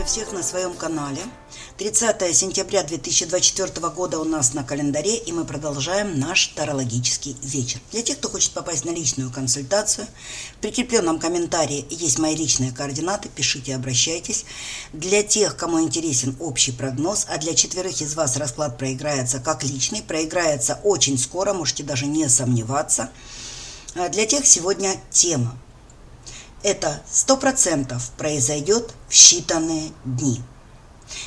всех на своем канале. 30 сентября 2024 года у нас на календаре, и мы продолжаем наш тарологический вечер. Для тех, кто хочет попасть на личную консультацию, в прикрепленном комментарии есть мои личные координаты, пишите, обращайтесь. Для тех, кому интересен общий прогноз, а для 4 из вас расклад проиграется как личный, проиграется очень скоро, можете даже не сомневаться. Для тех сегодня тема. Это 100% произойдет в считанные дни.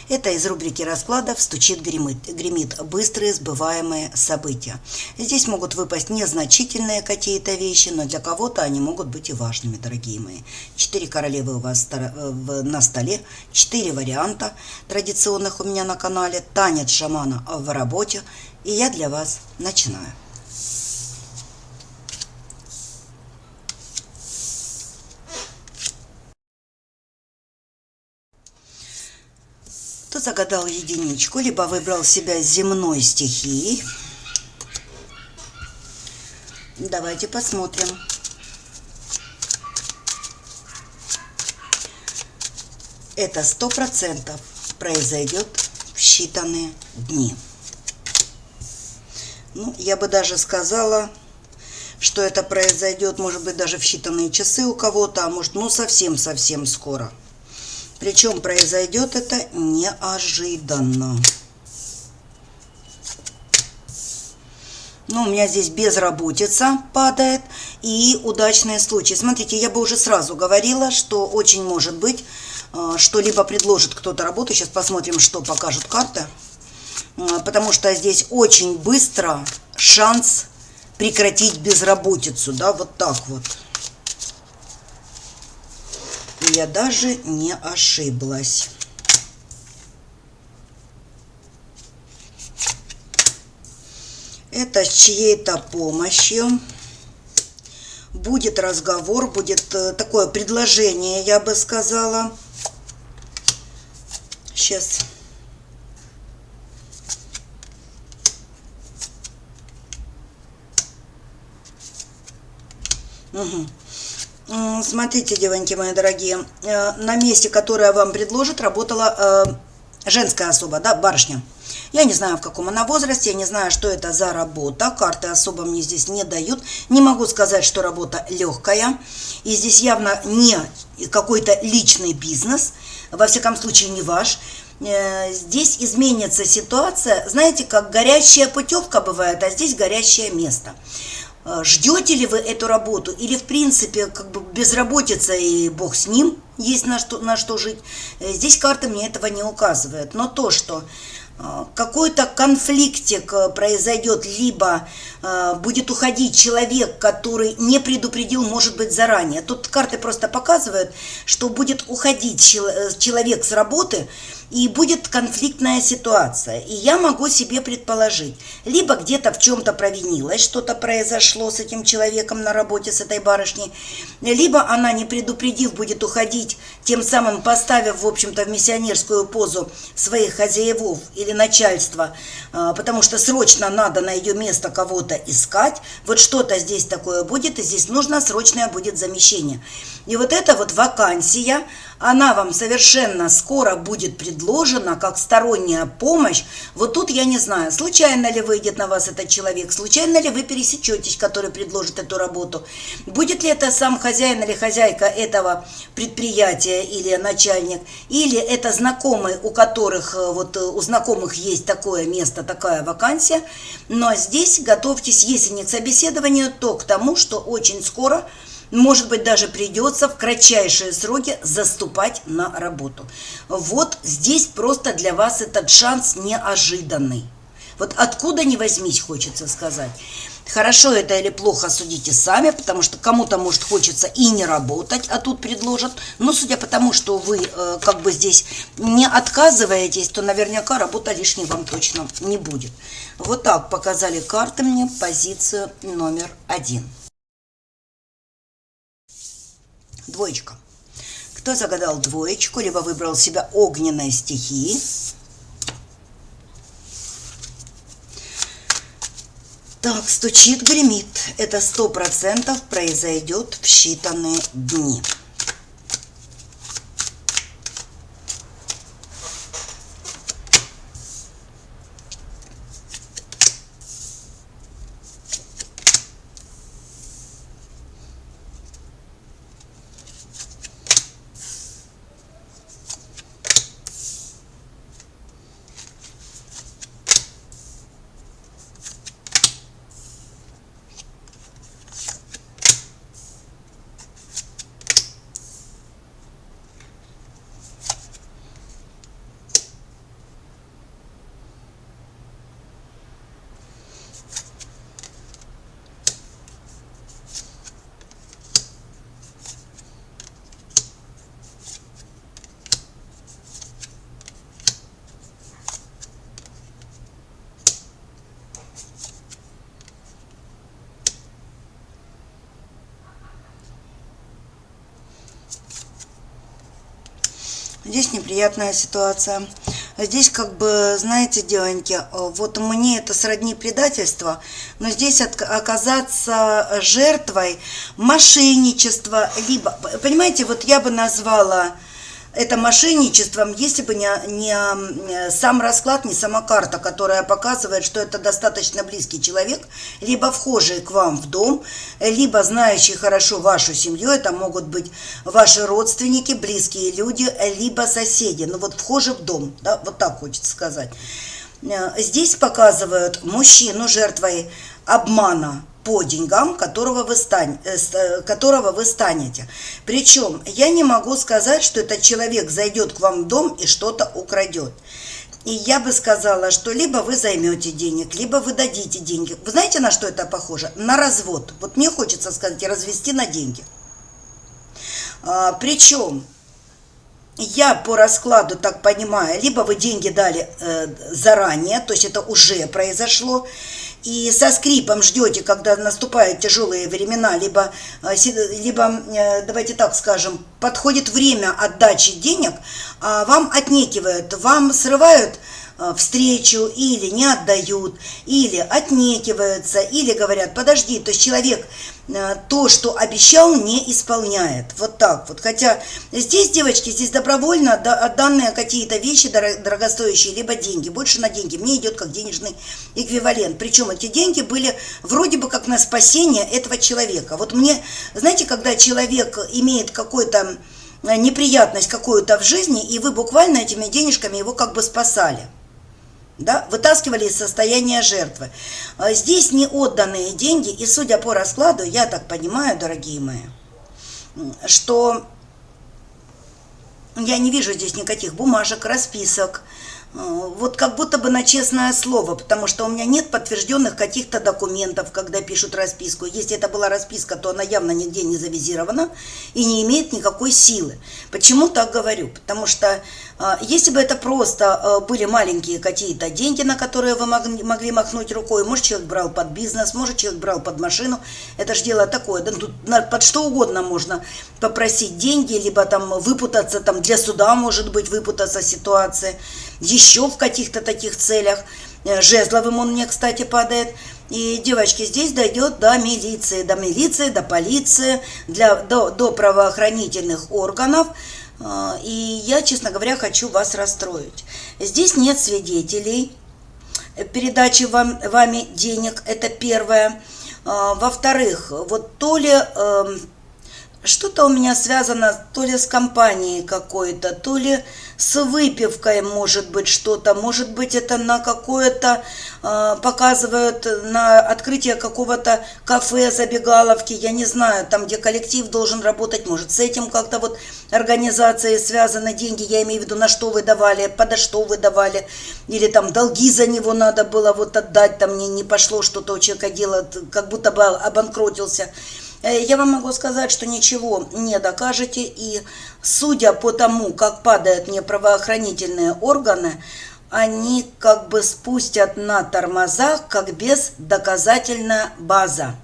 Это из рубрики раскладов «Стучит, гремит» быстрые сбываемые события. Здесь могут выпасть незначительные какие-то вещи, но для кого-то они могут быть и важными, дорогие мои. 4 королевы у вас на столе, 4 варианта традиционных у меня на канале, танец шамана в работе, и я для вас начинаю. Кто загадал единичку, либо выбрал себя земной стихией. Давайте посмотрим. Это 100% произойдет в считанные дни. Ну, я бы даже сказала, что это произойдет, может быть, даже в считанные часы у кого-то, а может, ну, совсем-совсем скоро. Причем произойдет это неожиданно. Ну, у меня здесь безработица падает и удачные случаи. Смотрите, я бы уже сразу говорила, что очень может быть, что либо предложит кто-то работу. Сейчас посмотрим, что покажут карты. Потому что здесь очень быстро шанс прекратить безработицу. Да, вот так вот. Я даже не ошиблась. Это с чьей-то помощью. Будет разговор, будет такое предложение, я бы сказала. Сейчас. Угу. Смотрите, девоньки мои дорогие, на месте, которое вам предложат, работала женская особа, да, барышня. Я не знаю, в каком она возрасте, я не знаю, что это за работа, карты особо мне здесь не дают. Не могу сказать, что работа легкая, и здесь явно не какой-то личный бизнес, во всяком случае не ваш. Здесь изменится ситуация, знаете, как горящая путевка бывает, а здесь горящее место. Ждете ли вы эту работу или, в принципе, как бы безработица и бог с ним, есть на что жить? Здесь карты мне этого не указывают. Но то, что какой-то конфликтик произойдет, либо будет уходить человек, который не предупредил, может быть, заранее. Тут карты просто показывают, что будет уходить человек с работы, и будет конфликтная ситуация. И я могу себе предположить, либо где-то в чем-то провинилась, что-то произошло с этим человеком на работе, с этой барышней, либо она, не предупредив, будет уходить, тем самым поставив, в общем-то, в миссионерскую позу своих хозяевов или начальства, потому что срочно надо на ее место кого-то искать. Вот что-то здесь такое будет, и здесь нужно срочное будет замещение. И вот эта вот вакансия, она вам совершенно скоро будет предложена как сторонняя помощь. Вот тут я не знаю, случайно ли выйдет на вас этот человек, случайно ли вы пересечетесь, который предложит эту работу. Будет ли это сам хозяин или хозяйка этого предприятия или начальник, или это знакомый, у которых, вот у знакомых есть такое место, такая вакансия. Но здесь готовьтесь, если не к собеседованию, то к тому, что очень скоро, может быть, даже придется в кратчайшие сроки заступать на работу. Вот здесь просто для вас этот шанс неожиданный. Вот откуда ни возьмись, хочется сказать. Хорошо это или плохо, судите сами, потому что кому-то, может, хочется и не работать, а тут предложат. Но судя по тому, что вы как бы здесь не отказываетесь, то наверняка работа лишней вам точно не будет. Вот так показали карты мне позицию номер 1. Двоечка. Кто загадал двоечку, либо выбрал себя огненной стихии. Так, стучит, гремит. Это 100% произойдет в считанные дни. Здесь неприятная ситуация. Здесь как бы, знаете, девоньки, вот мне это сродни предательства, но здесь оказаться жертвой мошенничества, либо, понимаете, вот я бы назвала это мошенничеством, если бы не сам расклад, не сама карта, которая показывает, что это достаточно близкий человек, либо вхожий к вам в дом, либо знающий хорошо вашу семью, это могут быть ваши родственники, близкие люди, либо соседи, ну вот вхожий в дом, да, вот так хочется сказать. Здесь показывают мужчину жертвой обмана по деньгам, которого вы станете. Причем я не могу сказать, что этот человек зайдет к вам в дом и что-то украдет. И я бы сказала, что либо вы займете денег, либо вы дадите деньги. Вы знаете, на что это похоже? На развод. Вот мне хочется сказать, развести на деньги. Причем я по раскладу так понимаю, либо вы деньги дали заранее, то есть это уже произошло, и со скрипом ждете, когда наступают тяжелые времена, либо давайте так скажем, подходит время отдачи денег, а вам отнекивают, вам срывают встречу, или не отдают, или отнекиваются, или говорят, подожди, то есть человек то, что обещал, не исполняет. Вот так вот. Хотя здесь, девочки, здесь добровольно данные какие-то вещи дорогостоящие, либо деньги. Больше на деньги. Мне идет как денежный эквивалент. Причем эти деньги были вроде бы как на спасение этого человека. Вот мне, знаете, когда человек имеет какую-то неприятность какую-то в жизни, и вы буквально этими денежками его как бы спасали. Да, вытаскивали из состояния жертвы. Здесь не отданные деньги, и судя по раскладу, я так понимаю, дорогие мои, что я не вижу здесь никаких бумажек, расписок, вот как будто бы на честное слово, потому что у меня нет подтвержденных каких-то документов, когда пишут расписку. Если это была расписка, то она явно нигде не завизирована и не имеет никакой силы. Почему так говорю? Потому что если бы это просто были маленькие какие-то деньги, на которые вы могли махнуть рукой, может, человек брал под бизнес, может, человек брал под машину, это же дело такое, да, тут под что угодно можно попросить деньги, либо там выпутаться, там для суда, может быть, выпутаться ситуации, еще в каких-то таких целях. Жезловым он мне, кстати, падает. И, девочки, здесь дойдет до милиции, до полиции, до правоохранительных органов. И я, честно говоря, хочу вас расстроить. Здесь нет свидетелей передачи вами денег, это первое. Во-вторых, вот то ли что-то у меня связано то ли с компанией какой-то, то ли с выпивкой, может быть, что-то. Может быть, это на какое-то, показывают на открытие какого-то кафе, забегаловки, я не знаю, там, где коллектив должен работать, может, с этим как-то вот организацией связаны деньги, я имею в виду, на что вы давали, подо что вы давали, или там долги за него надо было вот отдать, там не пошло что-то у человека дело, как будто бы обанкротился. Я вам могу сказать, что ничего не докажете, и судя по тому, как падают мне правоохранительные органы, они как бы спустят на тормозах, как бездоказательная база.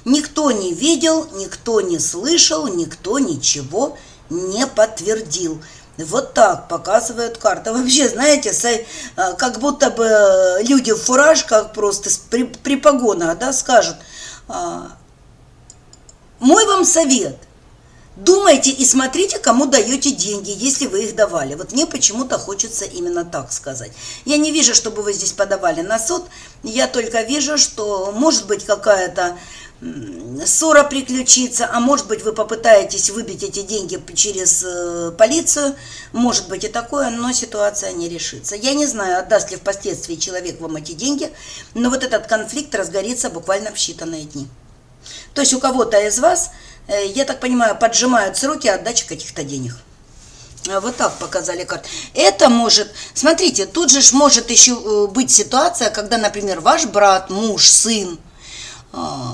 Никто не видел, никто не слышал, никто ничего не подтвердил. Вот так показывает карта. Вообще, знаете, как будто бы люди в фуражках просто при погонах, да, скажут: мой вам совет. Думайте и смотрите, кому даете деньги, если вы их давали. Вот мне почему-то хочется именно так сказать. Я не вижу, чтобы вы здесь подавали на суд. Я только вижу, что может быть какая-то ссора приключится, а может быть вы попытаетесь выбить эти деньги через полицию. Может быть и такое, но ситуация не решится. Я не знаю, отдаст ли впоследствии человек вам эти деньги, но вот этот конфликт разгорится буквально в считанные дни. То есть у кого-то из вас, я так понимаю, поджимают сроки отдачи каких-то денег. Вот так показали карты. Это может, смотрите, тут же может еще быть ситуация, когда, например, ваш брат, муж, сын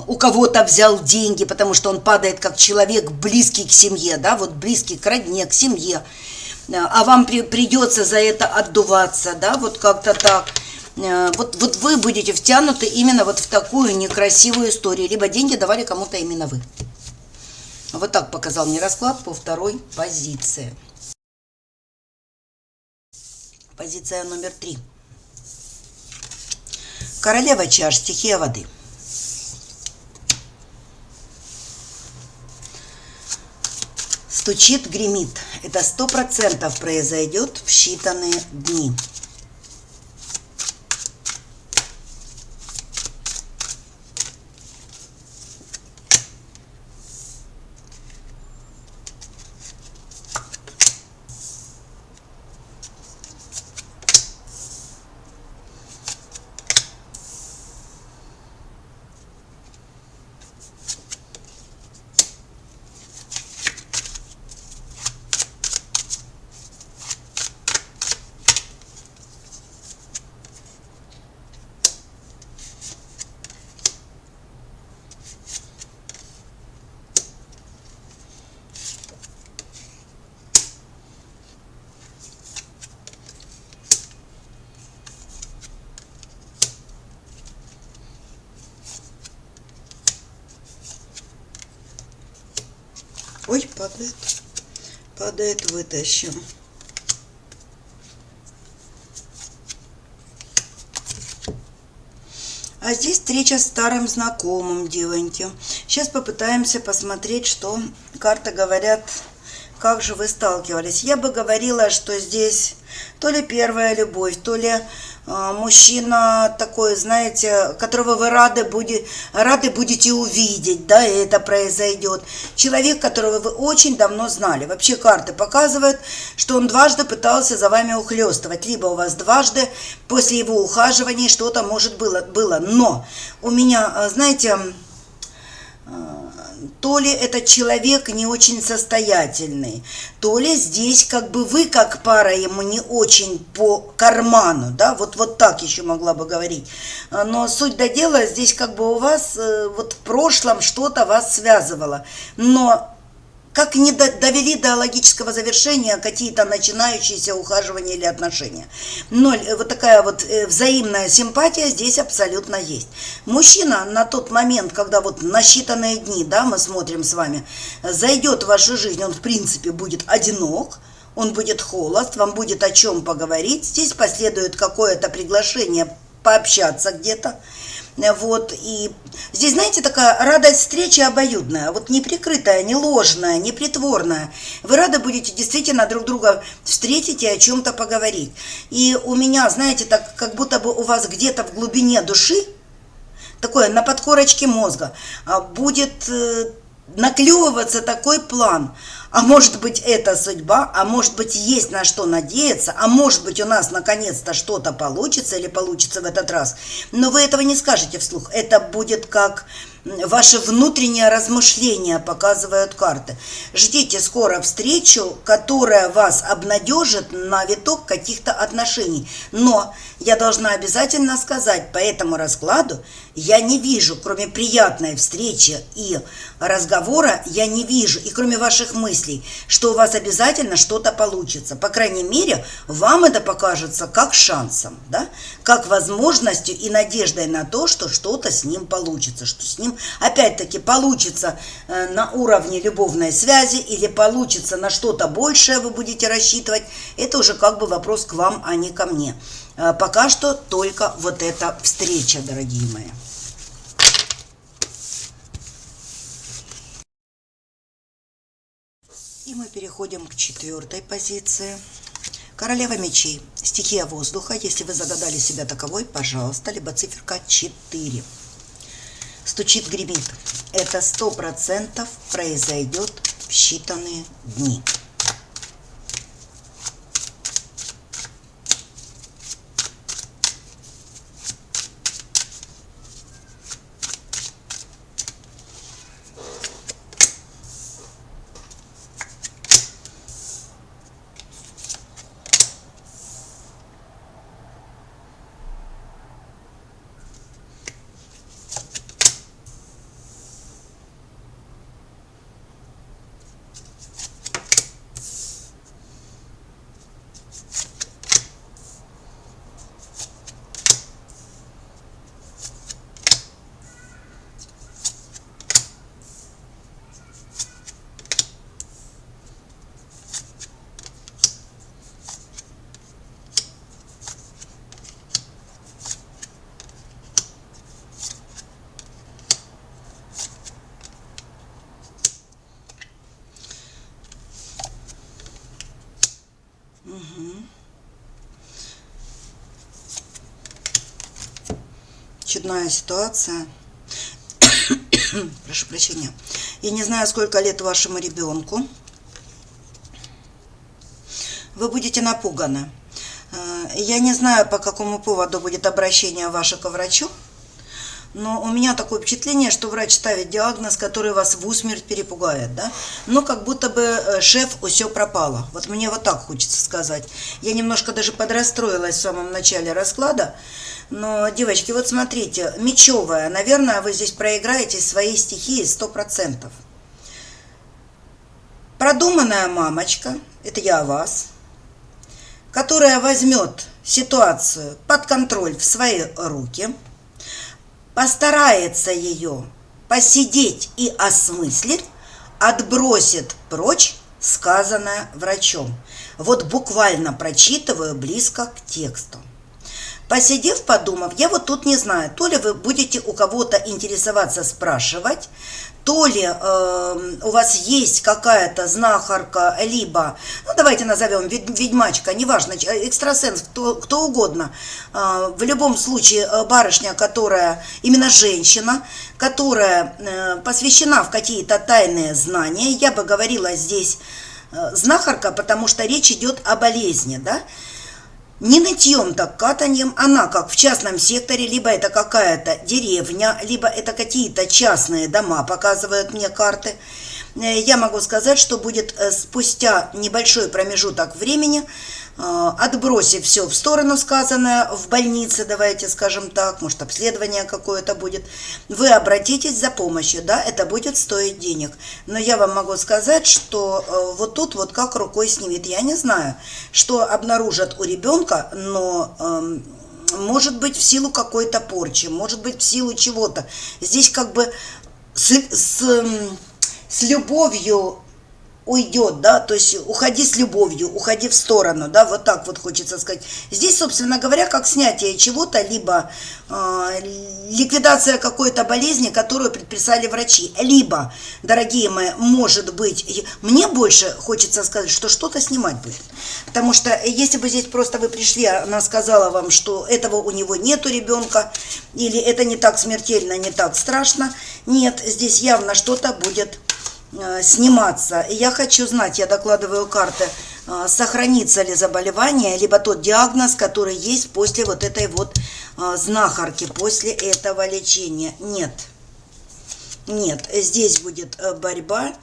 у кого-то взял деньги, потому что он падает как человек близкий к семье, да, вот близкий к родне, к семье, а вам придется за это отдуваться, да, вот как-то так. Вот вы будете втянуты именно вот в такую некрасивую историю, либо деньги давали кому-то именно вы. Вот так показал мне расклад по второй позиции. Позиция номер 3. Королева чаш, стихия воды. Стучит, гремит. Это 100% произойдет в считанные дни. Ой, падает. Падает, вытащим. А здесь встреча с старым знакомым, девоньки. Сейчас попытаемся посмотреть, что карты говорят, как же вы сталкивались. Я бы говорила, что здесь то ли первая любовь, то ли мужчина такой, знаете, которого вы рады будете увидеть, да, и это произойдет. Человек, которого вы очень давно знали. Вообще карты показывают, что он дважды пытался за вами ухлёстывать. Либо у вас дважды после его ухаживания что-то, может, было. Но у меня, знаете, то ли этот человек не очень состоятельный, то ли здесь как бы вы как пара ему не очень по карману, да, вот так еще могла бы говорить. Но суть до дела, здесь как бы у вас вот в прошлом что-то вас связывало, но как не довели до логического завершения какие-то начинающиеся ухаживания или отношения. Ноль, вот такая вот взаимная симпатия здесь абсолютно есть. Мужчина на тот момент, когда вот на считанные дни, да, мы смотрим с вами, зайдет в вашу жизнь, он в принципе будет одинок, он будет холост, вам будет о чем поговорить, здесь последует какое-то приглашение пообщаться где-то. Вот, и здесь, знаете, такая радость встречи обоюдная, вот не прикрытая, не ложная, не притворная. Вы рады будете действительно друг друга встретить и о чем-то поговорить. И у меня, знаете, так как будто бы у вас где-то в глубине души, такое на подкорочке мозга, будет наклевываться такой план. А может быть, это судьба, а может быть, есть на что надеяться, а может быть, у нас наконец-то что-то получится или получится в этот раз. Но вы этого не скажете вслух. Это будет как ваше внутреннее размышление, показывают карты. Ждите скоро встречу, которая вас обнадежит на виток каких-то отношений. Но я должна обязательно сказать, по этому раскладу я не вижу, кроме приятной встречи и разговора, я не вижу, и кроме ваших мыслей, что у вас обязательно что-то получится. По крайней мере, вам это покажется как шансом, да? Как возможностью и надеждой на то, что что-то с ним получится, что с ним опять-таки получится на уровне любовной связи или получится на что-то большее вы будете рассчитывать. Это уже как бы вопрос к вам, а не ко мне. Пока что только вот эта встреча, дорогие мои. И мы переходим к 4-й позиции. Королева мечей, стихия воздуха. Если вы загадали себя таковой, пожалуйста, либо циферка 4. Стучит, гремит. Это 100% произойдет в считанные дни. очередная ситуация. Прошу прощения. Я не знаю, сколько лет вашему ребенку. Вы будете напуганы. Я не знаю, по какому поводу будет обращение ваше к врачу, но у меня такое впечатление, что врач ставит диагноз, который вас в усмерть перепугает, да? Ну, как будто бы шеф, все пропало. Вот мне вот так хочется сказать. Я немножко даже подрастроилась в самом начале расклада. Но, девочки, вот смотрите, мечевая, наверное, вы здесь проиграете своей стихии 100%. Продуманная мамочка, это я о вас, которая возьмет ситуацию под контроль в свои руки, постарается ее посидеть и осмыслить, отбросит прочь сказанное врачом. Вот буквально прочитываю близко к тексту. Посидев, подумав, я вот тут не знаю, то ли вы будете у кого-то интересоваться, спрашивать, то ли у вас есть какая-то знахарка, либо, ну давайте назовем ведьмачка, неважно, экстрасенс, кто угодно. В любом случае барышня, которая, именно женщина, которая посвящена в какие-то тайные знания, я бы говорила здесь знахарка, потому что речь идет о болезни, да? Не нытьем, так катаньем, она как в частном секторе, либо это какая-то деревня, либо это какие-то частные дома, показывают мне карты. Я могу сказать, что будет спустя небольшой промежуток времени, отбросив все в сторону сказанное в больнице, давайте скажем так, может обследование какое-то будет, вы обратитесь за помощью, да, это будет стоить денег. Но я вам могу сказать, что вот тут вот как рукой снимет. Я не знаю, что обнаружат у ребенка, но может быть в силу какой-то порчи, может быть в силу чего-то. Здесь как бы с любовью уйдет, да, то есть уходи с любовью, уходи в сторону, да, вот так вот хочется сказать. Здесь, собственно говоря, как снятие чего-то, либо ликвидация какой-то болезни, которую предписали врачи, либо, дорогие мои, может быть, мне больше хочется сказать, что что-то снимать будет, потому что если бы здесь просто вы пришли, она сказала вам, что этого у него нету ребенка, или это не так смертельно, не так страшно, нет, здесь явно что-то будет сниматься. И я хочу знать, я докладываю карты, сохранится ли заболевание, либо тот диагноз, который есть после вот этой вот знахарки, после этого лечения. Нет. Нет, здесь будет борьба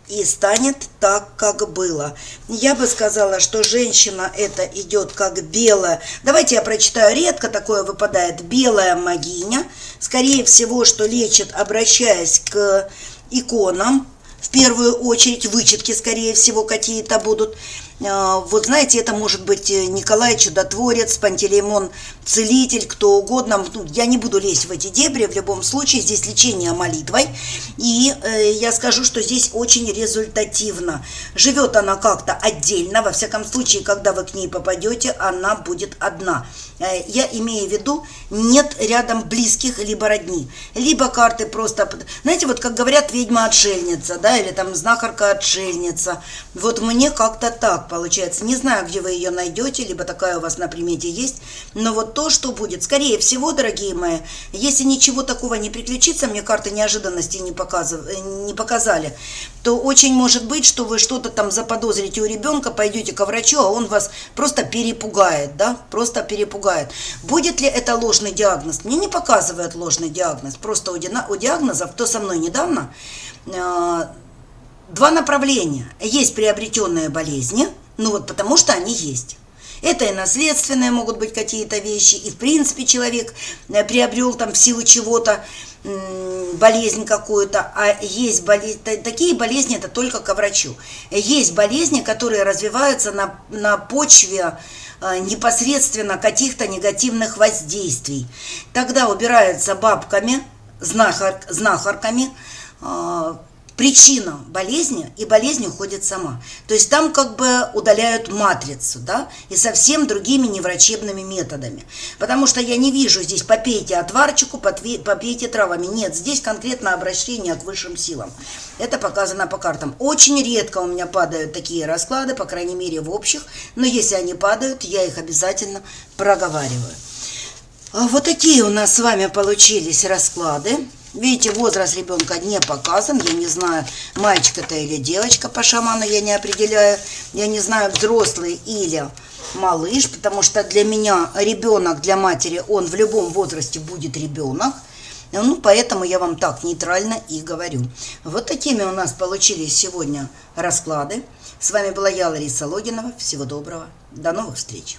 и станет так, как было. Я бы сказала, что женщина это идет как белая. Давайте я прочитаю, редко такое выпадает. Белая могиня. Скорее всего, что лечит, обращаясь к иконам, в первую очередь вычетки, скорее всего, какие-то будут. Вот знаете, это может быть Николай Чудотворец, Пантелеймон Целитель, кто угодно. Я не буду лезть в эти дебри, в любом случае здесь лечение молитвой. И я скажу, что здесь очень результативно. Живет она как-то отдельно, во всяком случае, когда вы к ней попадете, она будет одна. Я имею в виду, нет рядом близких, либо родни. Либо карты просто, знаете, вот как говорят, ведьма-отшельница, да, или там знахарка-отшельница. Вот мне как-то так получается. Не знаю, где вы ее найдете, либо такая у вас на примете есть, но вот то, что будет. Скорее всего, дорогие мои, если ничего такого не приключится, мне карты неожиданности не показали, то очень может быть, что вы что-то там заподозрите у ребенка, пойдете ко врачу, а он вас просто перепугает, да, просто перепугает. Будет ли это ложный диагноз? Мне не показывают ложный диагноз, просто у диагнозов, кто со мной недавно, два направления. Есть приобретенные болезни, ну вот потому что они есть. Это и наследственные могут быть какие-то вещи, и в принципе человек приобрел там в силу чего-то болезнь какую-то, а есть такие болезни, это только ко врачу. Есть болезни, которые развиваются на почве непосредственно каких-то негативных воздействий. Тогда убираются бабками, знахарками, причина болезни, и болезнь уходит сама. То есть там как бы удаляют матрицу, да, и совсем другими неврачебными методами. Потому что я не вижу здесь попейте отварчику, попейте травами. Нет, здесь конкретно обращение к высшим силам. Это показано по картам. Очень редко у меня падают такие расклады, по крайней мере в общих, но если они падают, я их обязательно проговариваю. Вот такие у нас с вами получились расклады. Видите, возраст ребенка не показан. Я не знаю, мальчик это или девочка, по шаману я не определяю. Я не знаю, взрослый или малыш, потому что для меня ребенок, для матери, он в любом возрасте будет ребенок. Ну, поэтому я вам так нейтрально и говорю. Вот такими у нас получились сегодня расклады. С вами была я, Лариса Логинова. Всего доброго. До новых встреч.